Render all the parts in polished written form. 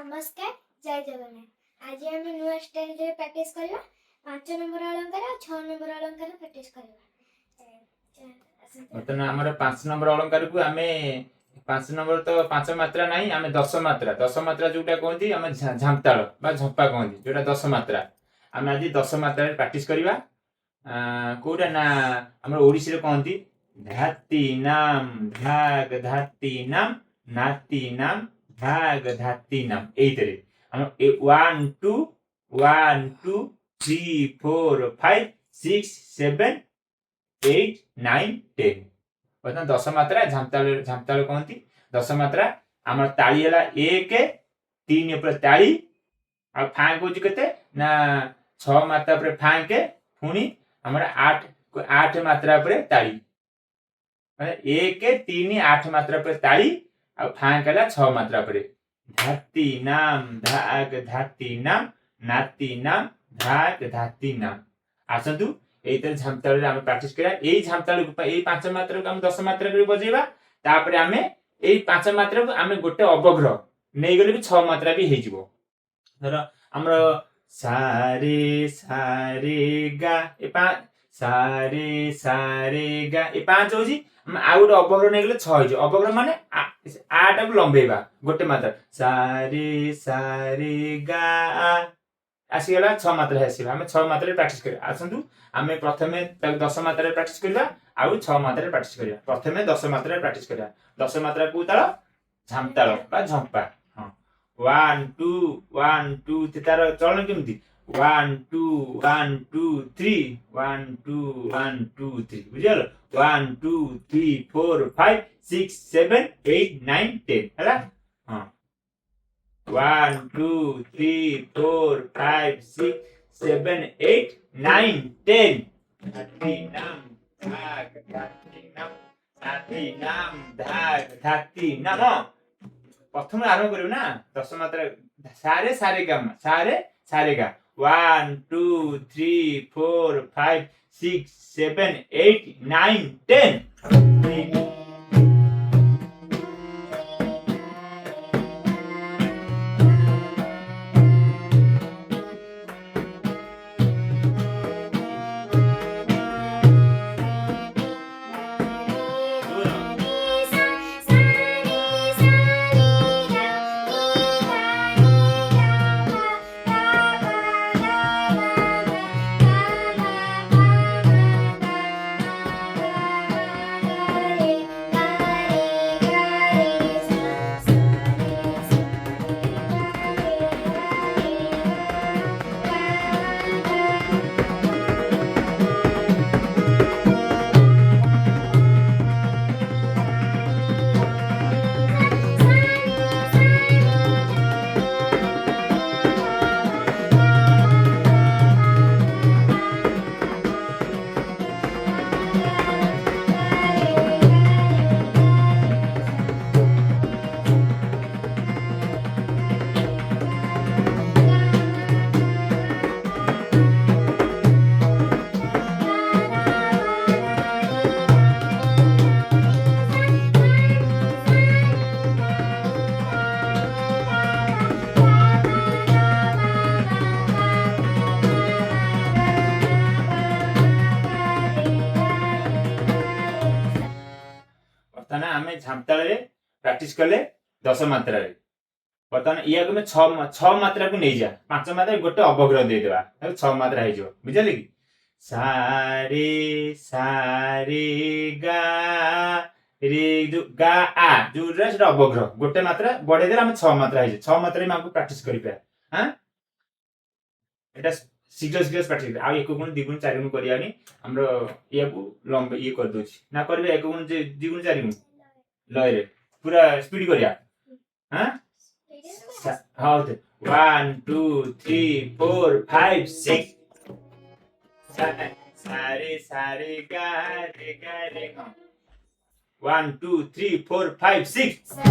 नमस्कार जय जगन्नाथ। आज आम नुआ स्टाइल रे प्रैक्टिस करबा 5 नंबर अलंकार और 6 नंबर अलंकार प्रैक्टिस करबा। बर्तमान हमर 5 नंबर अलंकार को आमे 5 नंबर तो 5 मात्रा नहीं आमे 10 मात्रा जोटा कहंती आमे झामताळ बा झप्पा कहंती जोटा 10 मात्रा आमे आज 10 मात्रा रे प्रैक्टिस करबा। कोडा ना हमर ओडिसी रे कहंती धाती नाम भाग धाती नाम नाती नाम भाग धाती नाम एइतरे हम 1 2 1 2 3 4 5 6 7 8 9 10 बर्तमान 10 मात्रा झामताळ कहंती 10 मात्रा हमर ताली हला 1 3 ऊपर ताली आ फांक होची कते ना 6 मात्रा पर फांक पुनी हमर 8 मात्रा पर ताली माने 1 3 8 मात्रा पर ताली आ फांक हला 6 मात्रा पर धाती नाम धाग धाती नाम नाती नाम भाग धाती नाम आसंतु एइतर झामताळ रे हम प्रैक्टिस करा। एई झामताळ को एई 5 मात्रा को हम 10 मात्रा रे बजेबा तापरे हमें एई 5 मात्रा को हमें गोटे अवग्रह नै गले भी 6 मात्रा भी हे जिवो। धर हमर सारे सारे गा ए 5 सारे गा ए 5 होजी हम आ गोटे अवग्रह नै गले 6 हो जिवो। अवग्रह माने 8 को लंबेबा गोटे मात्रा सारे सारे गा आसी गला 6 मात्रा आसीबा। हम 6 मात्रा रे प्रैक्टिस करिया। आसंतु आमे प्रथमे 10 मात्रा रे प्रैक्टिस करिया आउ 6 मात्रा रे प्रैक्टिस करिया। प्रथमे 10 मात्रा रे प्रैक्टिस करिया। 10 मात्रा को ताळ झामताळ बा झंपा 1 2 1 2 तार चलन केमती 1 2 1 2 3 1 2 1 2 3 बुझियलो 1 2 3 4 5 6 7 8 9 10 हला 1 2 3 4 5 6 7 8 9 10 धाती नाम भाग धाती नाम नाती नाम भाग धाती नाम प्रथम आरंभ करियो ना 10 मात्रा सारे सारे गा 1 2 3 4 5 6 7 8 9 10 आमे झामताळ रे प्रैक्टिस करले 10 मात्रा रे बर्तमान इया को 6 मात्रा को नै जा 5 मात्रा गोटे अवग्रह दे देबा 6 मात्रा हे जो बुझले कि सारे सारे गा रे जो गा आ जो रे से अवग्रह गोटे मात्रा बढ़े देला हम 6 मात्रा हे 6 मात्रा में हमको प्रैक्टिस करि पे हां एटा शीघ्र प्रैक्टिस आ 1 गुण 2 गुण 4 गुण करियानी हमरो इया को लंबे ये कर दोछि ना करबे 1 गुण 2 गुण 4 गुण लय रे पूरा स्पीड करिया हां हां 1 2 3 4 5 6 सारे सारे गा रे 1 2 3 4 5 6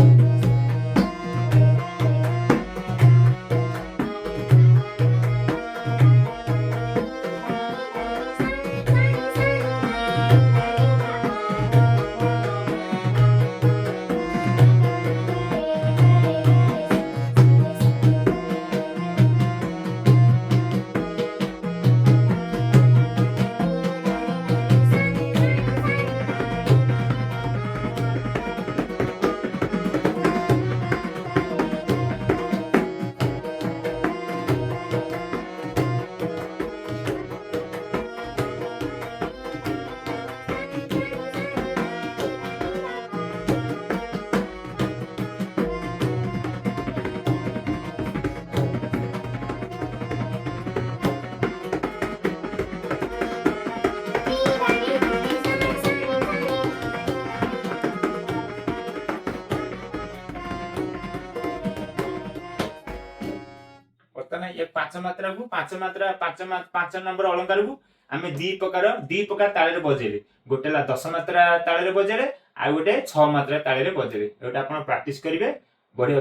बर्तमान ये पांच मात्रा को पांच नंबर अलंकार को आमे दी प्रकार ताले रे बजेले गोटे ला 10 मात्रा ताले रे बजेले आ गोटे 6 मात्रा ताले रे बजेले एटा आपण प्रैक्टिस करिवे बढ़िया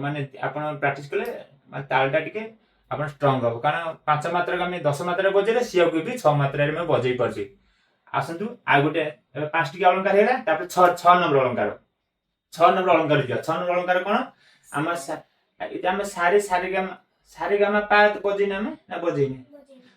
माने आपण प्रैक्टिस कले माने तालटा टिके आपण स्ट्रांग हो कारण पांच मात्रा को आमे 10 मात्रा बजेले सिया को भी 6 मात्रा रे मैं बजै परछि आसंतु आ गोटे पांचटी अलंकार हेला तापर 6 नंबर अलंकार 6 नंबर अलंकार दिया 6 नंबर अलंकार कोन हम इटा हम सारे गामा पा बजेने हम ना बजेने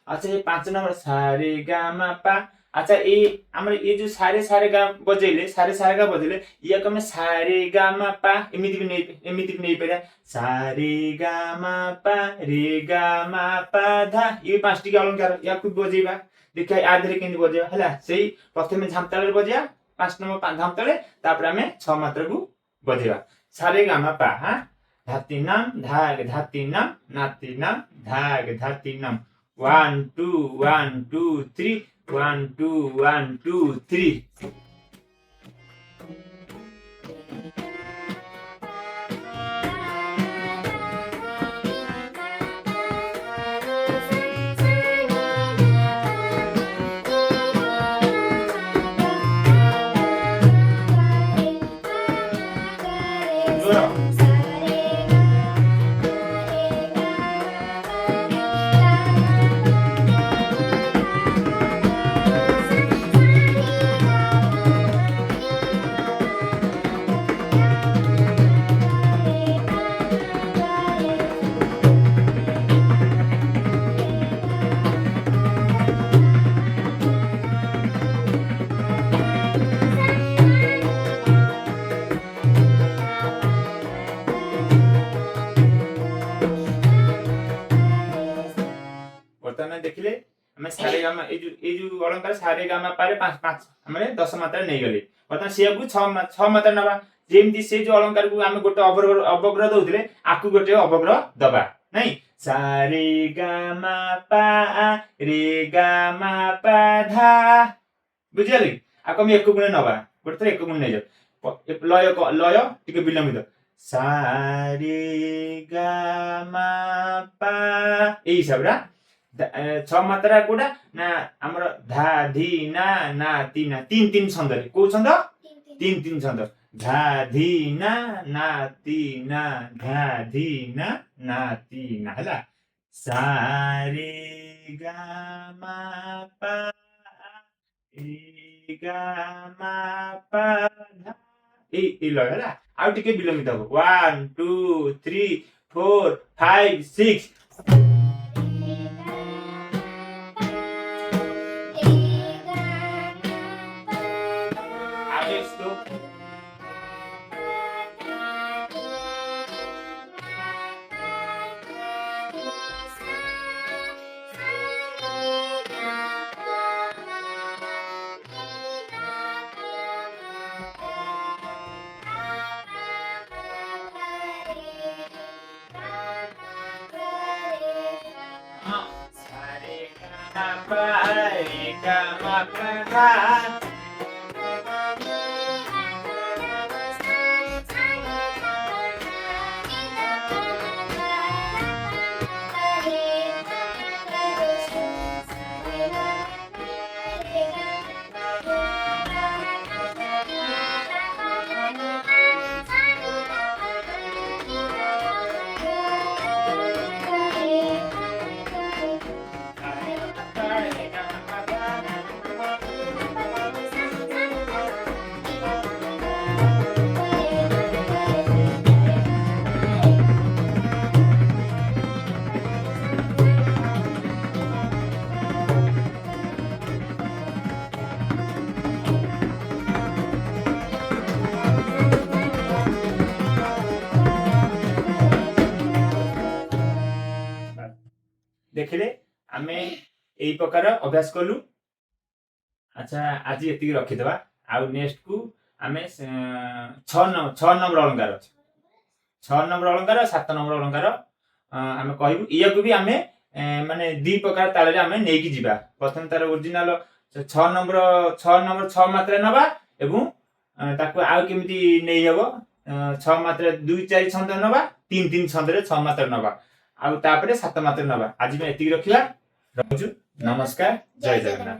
अच्छा ये 5 नंबर सारे गामा पा अच्छा ये हमर ये जो सारे गा बजेले सारे गा बजेले ये को हम सारे गामा पा एमिति भी नहीं पेरा सारे गामा पा रे गामा पा धा ये पांचटी अलंकार या को बजेबा देखा आधरे केंदी बजेबा हला सेही प्रथमे झामताले बजेया 5 नंबर झामताले तापर हमें 6 मात्रा को बजेबा सारे गामा पा हां धाती नाम धाग धाती नाम नाती नाम धाग धाती नाम 1 2 1 2 3 1 2 1 2 3 वर्तमान देखिले हमें सारे गामा ए जो अलंकार सारे गामा पारे 5 हमरे 10 मात्रा नै गले वर्तमान से को 6 मात्रा नबा जेमती से जो अलंकार को हम गोटे अवग्रह दउथिले आकु गोटे अवग्रह दबा नै सारे गामा पा रे गामा पा धा बुझियली आको हम एक गुण नबा गोटे एक गुण नै जाओ लय टिके विलंबित सारे गामा पा ए हिसाबरा 6 मात्रा कोडा ना हमर धा धी ना ना ती ना तीन छंद रे को छंद तीन छंद धा धी ना ना ती ना धा धी ना ना ती ना हला सा रे गा मा पा रे गा मा पा धा ए ल हला आउ टिके विलंबित हो 1 2 3 4 5 6 देखिले आमे एई प्रकार अभ्यास कलु अच्छा आज एति रखि देबा आ नेक्स्ट को आमे 6 नंबर अलंकार 6 नंबर अलंकार 7 नंबर अलंकार आमे कहबु इया को भी आमे माने दी प्रकार ताले रे आमे नै कि जिबा प्रथम तार ओरिजिनल 6 नंबर 6 मात्रा नबा एवं ताको आ केमिति नै हबो 6 मात्रा 2 4 छंद नबा 3 छंद रे 6 मात्रा नबा ଆଉ ତାପରେ 7 ମାତ୍ରା ନବା। ଆଜି ଆମେ ଏତିକି ରଖିବା। ରହୁଛୁ। ନମସ୍କାର। ଜୟ ଜଗନ୍ନାଥ।